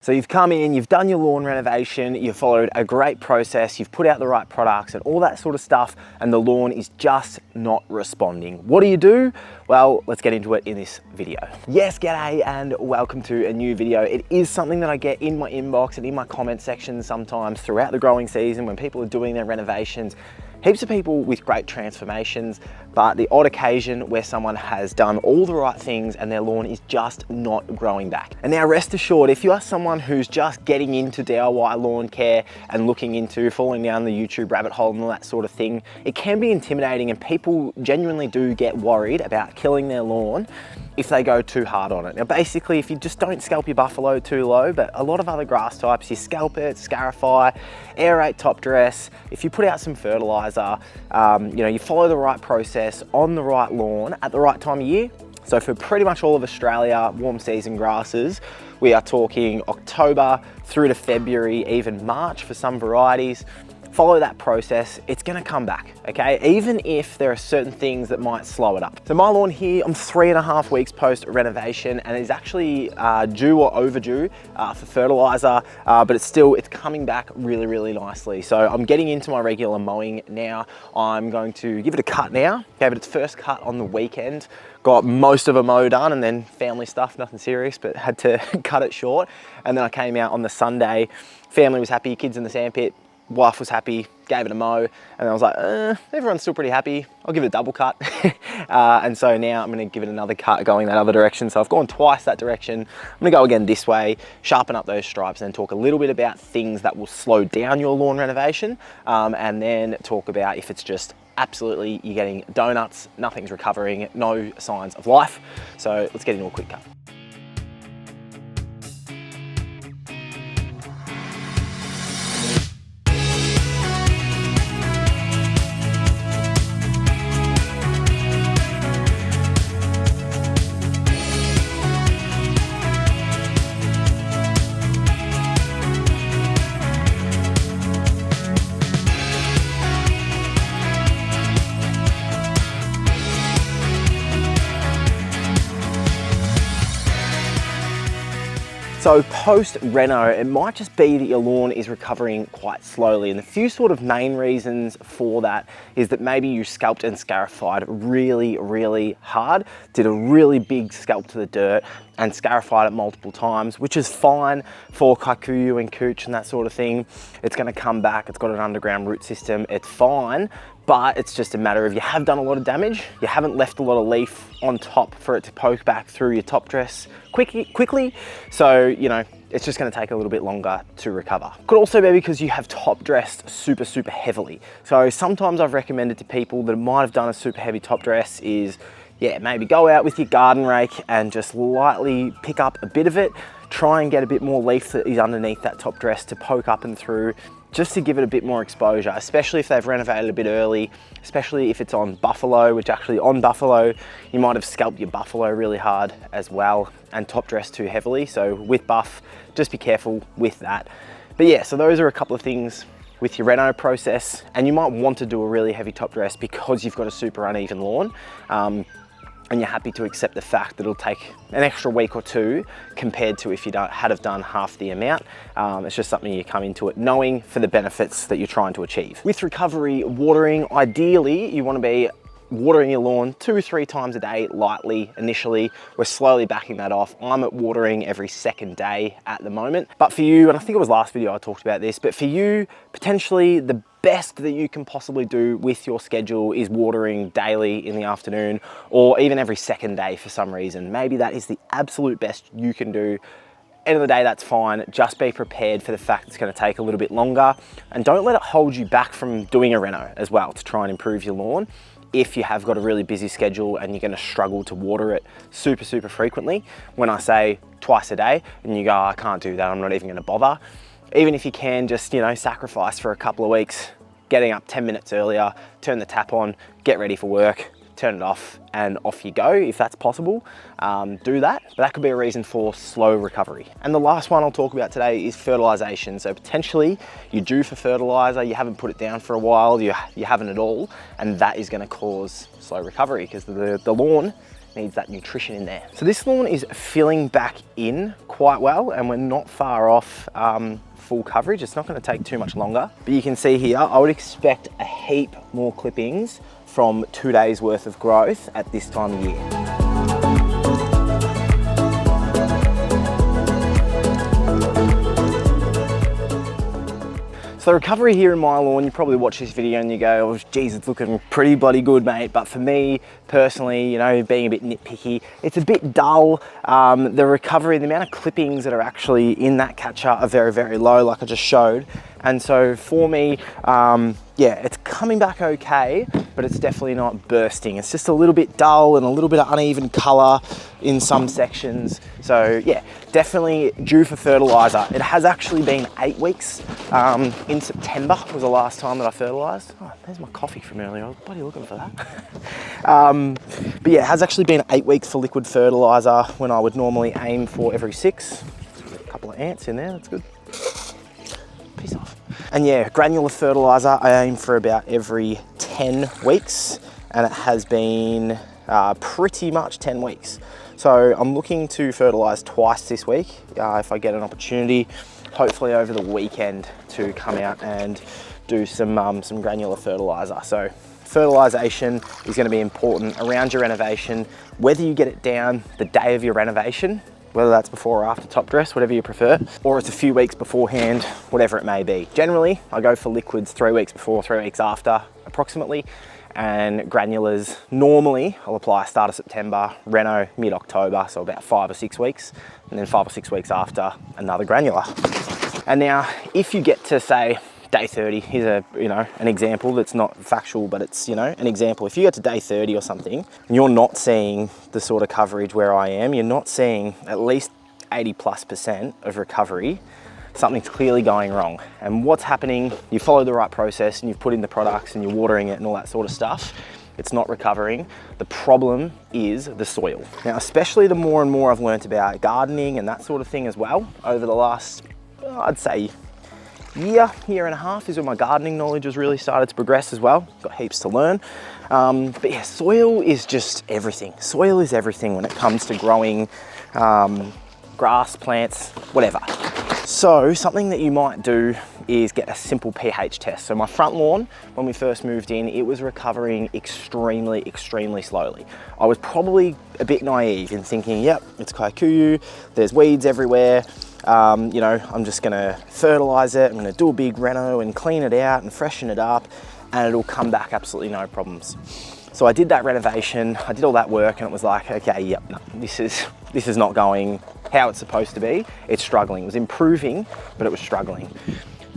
So you've come in, you've done your lawn renovation, you've followed a great process, you've put out the right products and all that sort of stuff, and the lawn is just not responding. What do? Well, let's get into it in this video. Yes, g'day and welcome to a new video. It is something that I get in my inbox and in my comment section sometimes throughout the growing season when people are doing their renovations. Heaps of people with great transformations, but the odd occasion where someone has done all the right things and their lawn is just not growing back. And now rest assured, if you are someone who's just getting into DIY lawn care and looking into falling down the YouTube rabbit hole and all that sort of thing, it can be intimidating and people genuinely do get worried about killing their lawn if they go too hard on it. Now basically, if you just don't scalp your buffalo too low, but a lot of other grass types, you scalp it, scarify, aerate top dress, if you put out some fertilizer, you follow the right process on the right lawn at the right time of year. So for pretty much all of Australia, warm season grasses, we are talking October through to February, even March for some varieties. Follow that process, it's gonna come back, okay? Even if there are certain things that might slow it up. So my lawn here, I'm 3.5 weeks post renovation and it's actually due or overdue for fertilizer, but it's coming back really, really nicely. So I'm getting into my regular mowing now. I'm going to give it a cut now. Gave it its first cut on the weekend. Got most of a mow done and then family stuff, nothing serious, but had to cut it short. And then I came out on the Sunday, family was happy, kids in the sandpit, wife was happy, gave it a mow, and I was like, everyone's still pretty happy. I'll give it a double cut. And so now I'm gonna give it another cut going that other direction. So I've gone twice that direction. I'm gonna go again this way, sharpen up those stripes, and then talk a little bit about things that will slow down your lawn renovation, and then talk about if it's just absolutely you're getting donuts, nothing's recovering, no signs of life. So let's get into a quick cut. So post-reno, it might just be that your lawn is recovering quite slowly. And the few sort of main reasons for that is that maybe you scalped and scarified really, really hard, did a really big scalp to the dirt and scarified it multiple times, which is fine for kikuyu and cooch and that sort of thing. It's gonna come back, it's got an underground root system, it's fine, but it's just a matter of you have done a lot of damage, you haven't left a lot of leaf on top for it to poke back through your top dress quickly. So, it's just gonna take a little bit longer to recover. Could also be because you have top dressed super heavily. So sometimes I've recommended to people that might have done a super heavy top dress is, maybe go out with your garden rake and just lightly pick up a bit of it, try and get a bit more leaf that is underneath that top dress to poke up and through, just to give it a bit more exposure, especially if they've renovated a bit early, especially if it's on buffalo, which actually on buffalo, you might have scalped your buffalo really hard as well and top dressed too heavily. So with buff, just be careful with that. But yeah, so those are a couple of things with your reno process, and you might want to do a really heavy top dress because you've got a super uneven lawn. And you're happy to accept the fact that it'll take an extra week or two compared to if you had have done half the amount. It's just something you come into it knowing for the benefits that you're trying to achieve. With recovery watering, ideally you want to be watering your lawn 2 or 3 times a day lightly initially. We're slowly backing that off. I'm at watering every second day at the moment. But for you, and I think it was last video I talked about this, but for you, potentially the best that you can possibly do with your schedule is watering daily in the afternoon or even every second day for some reason. Maybe that is the absolute best you can do. End of the day, that's fine. Just be prepared for the fact it's going to take a little bit longer, and don't let it hold you back from doing a reno as well to try and improve your lawn. If you have got a really busy schedule and you're going to struggle to water it super frequently, when I say twice a day and you go, I can't do that, I'm not even going to bother. Even if you can just, sacrifice for a couple of weeks, getting up 10 minutes earlier, turn the tap on, get ready for work, turn it off and off you go if that's possible. Do that, but that could be a reason for slow recovery. And the last one I'll talk about today is fertilization. So potentially you're due for fertilizer, you haven't put it down for a while, you haven't at all, and that is going to cause slow recovery because the lawn needs that nutrition in there. So this lawn is filling back in quite well, and we're not far off full coverage. It's not going to take too much longer, but you can see here, I would expect a heap more clippings from 2 days worth of growth at this time of year. So the recovery here in my lawn, you probably watch this video and you go, oh geez, it's looking pretty bloody good, mate. But for me personally, you know, being a bit nitpicky, it's a bit dull. The recovery, the amount of clippings that are actually in that catcher are very, very low, like I just showed. And so for me, yeah, it's coming back okay, but it's definitely not bursting. It's just a little bit dull and a little bit of uneven color in some sections. So yeah, definitely due for fertilizer. It has actually been 8 weeks. In September was the last time that I fertilized. Oh, there's my coffee from earlier. I was bloody looking for that. But yeah, it has actually been 8 weeks for liquid fertilizer when I would normally aim for every 6. A couple of ants in there, that's good. Piss off. And yeah, granular fertilizer, I aim for about every 10 weeks, and it has been pretty much 10 weeks. So I'm looking to fertilize twice this week if I get an opportunity, hopefully over the weekend, to come out and do some granular fertilizer. So fertilization is going to be important around your renovation, whether you get it down the day of your renovation, whether that's before or after top dress, whatever you prefer, or it's a few weeks beforehand, whatever it may be. Generally, I go for liquids 3 weeks before, 3 weeks after, approximately, and granulars, normally I'll apply start of September, reno mid-October, so about 5 or 6 weeks, and then 5 or 6 weeks after, another granular. And now, if you get to say, day 30, here's an example that's not factual, but it's, an example. If you get to day 30 or something, and you're not seeing the sort of coverage where I am, you're not seeing at least 80+% of recovery, something's clearly going wrong. And what's happening, you follow the right process and you've put in the products and you're watering it and all that sort of stuff, it's not recovering. The problem is the soil. Now, especially the more and more I've learned about gardening and that sort of thing as well, over the last, I'd say, year and a half is when my gardening knowledge has really started to progress as well. Got heaps to learn. But yeah, soil is just everything. Soil is everything when it comes to growing grass, plants, whatever. So something that you might do is get a simple pH test. So my front lawn, when we first moved in, it was recovering extremely, extremely slowly. I was probably a bit naive in thinking, yep, it's kikuyu, there's weeds everywhere. I'm just gonna fertilize it, I'm gonna do a big reno and clean it out and freshen it up, and it'll come back absolutely no problems. So I did that renovation, I did all that work, and it was like, okay, yep, no, this is not going how it's supposed to be. It's struggling. It was improving, but it was struggling.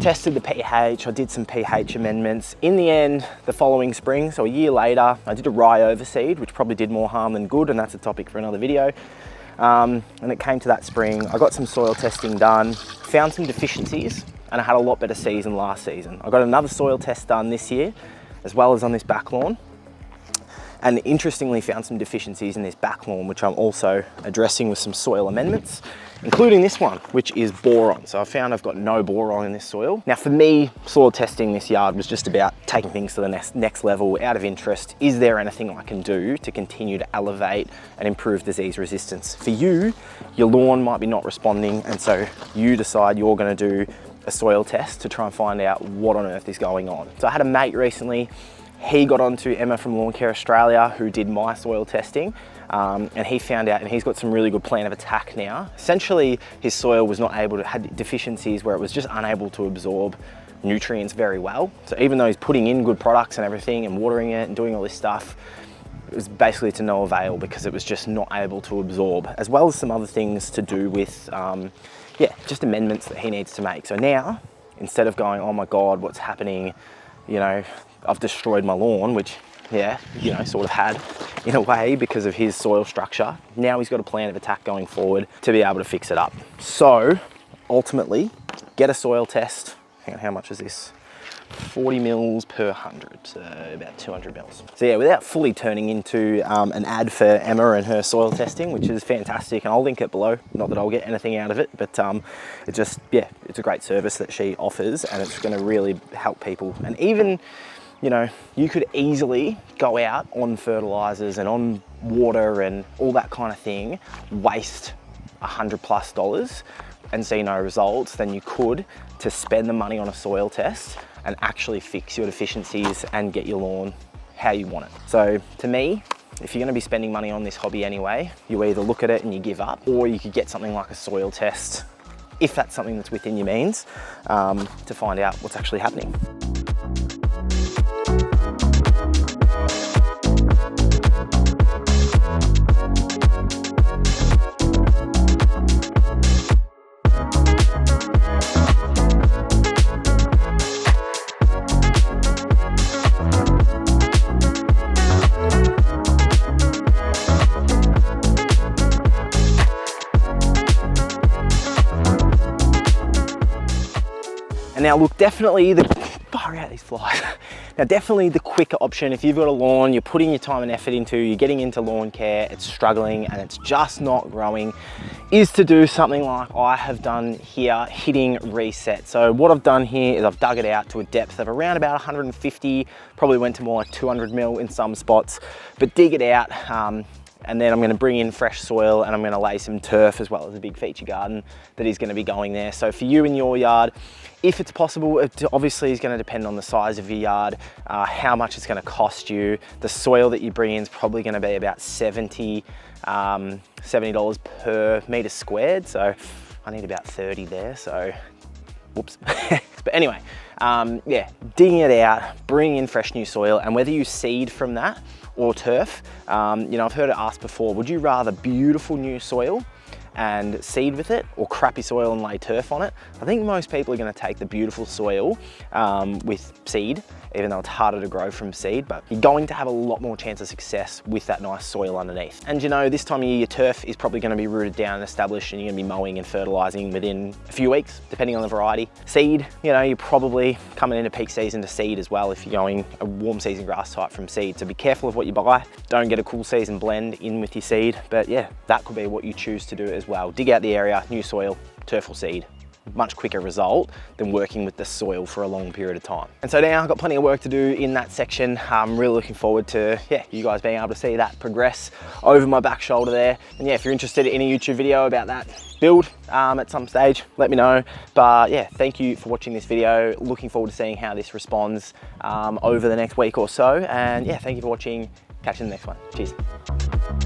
Tested the pH, I did some pH amendments. In the end, the following spring, so a year later, I did a rye overseed, which probably did more harm than good, and that's a topic for another video. And it came to that spring, I got some soil testing done, found some deficiencies, and I had a lot better season last season. I got another soil test done this year, as well as on this back lawn. And interestingly found some deficiencies in this back lawn, which I'm also addressing with some soil amendments, including this one, which is boron. So I found I've got no boron in this soil. Now for me, soil testing this yard was just about taking things to the next level, out of interest. Is there anything I can do to continue to elevate and improve disease resistance? For you, your lawn might be not responding, and so you decide you're gonna do a soil test to try and find out what on earth is going on. So I had a mate recently, he got onto Emma from Lawn Care Australia, who did my soil testing, and he found out, and he's got some really good plan of attack now. Essentially, his soil was not able to, had deficiencies where it was just unable to absorb nutrients very well. So even though he's putting in good products and everything and watering it and doing all this stuff, it was basically to no avail because it was just not able to absorb, as well as some other things to do with, just amendments that he needs to make. So now, instead of going, oh my God, what's happening? I've destroyed my lawn, which, sort of had in a way because of his soil structure. Now he's got a plan of attack going forward to be able to fix it up. So ultimately, get a soil test. Hang on, how much is this? 40 mils per 100, so about 200 mils. So yeah, without fully turning into an ad for Emma and her soil testing, which is fantastic, and I'll link it below, not that I'll get anything out of it, but it's a great service that she offers, and it's gonna really help people. And even, you could easily go out on fertilizers and on water and all that kind of thing, waste $100+ and see no results than you could to spend the money on a soil test and actually fix your deficiencies and get your lawn how you want it. So to me, if you're going to be spending money on this hobby anyway, you either look at it and you give up, or you could get something like a soil test, if that's something that's within your means, to find out what's actually happening. And now look, definitely far out these flies. Now definitely the quicker option, if you've got a lawn, you're putting your time and effort into, you're getting into lawn care, it's struggling and it's just not growing, is to do something like I have done here, hitting reset. So what I've done here is I've dug it out to a depth of around about 150, probably went to more like 200 mil in some spots, but dig it out. And then I'm going to bring in fresh soil and I'm going to lay some turf as well as a big feature garden that is going to be going there. So for you in your yard, if it's possible, it obviously is going to depend on the size of your yard, how much it's going to cost you. The soil that you bring in is probably going to be about $70 per meter squared. So I need about 30 there. So whoops. But anyway, yeah, digging it out, bringing in fresh new soil, and whether you seed from that or turf, you know, I've heard it asked before, would you rather beautiful new soil and seed with it, or crappy soil and lay turf on it? I think most people are going to take the beautiful soil with seed, even though it's harder to grow from seed, but you're going to have a lot more chance of success with that nice soil underneath. And you know, this time of year, your turf is probably going to be rooted down and established, and you're going to be mowing and fertilizing within a few weeks, depending on the variety. Seed, you know, you're probably coming into peak season to seed as well if you're going a warm season grass type from seed. So be careful of what you buy. Don't get a cool season blend in with your seed, but yeah, that could be what you choose to do as well. Dig out the area, new soil, turf or seed. Much quicker result than working with the soil for a long period of time. And so now I've got plenty of work to do in that section. I'm really looking forward to, yeah, you guys being able to see that progress over my back shoulder there. And yeah, if you're interested in a YouTube video about that build at some stage, let me know. But yeah, thank you for watching this video. Looking forward to seeing how this responds over the next week or so. And yeah, thank you for watching. Catch you in the next one. Cheers.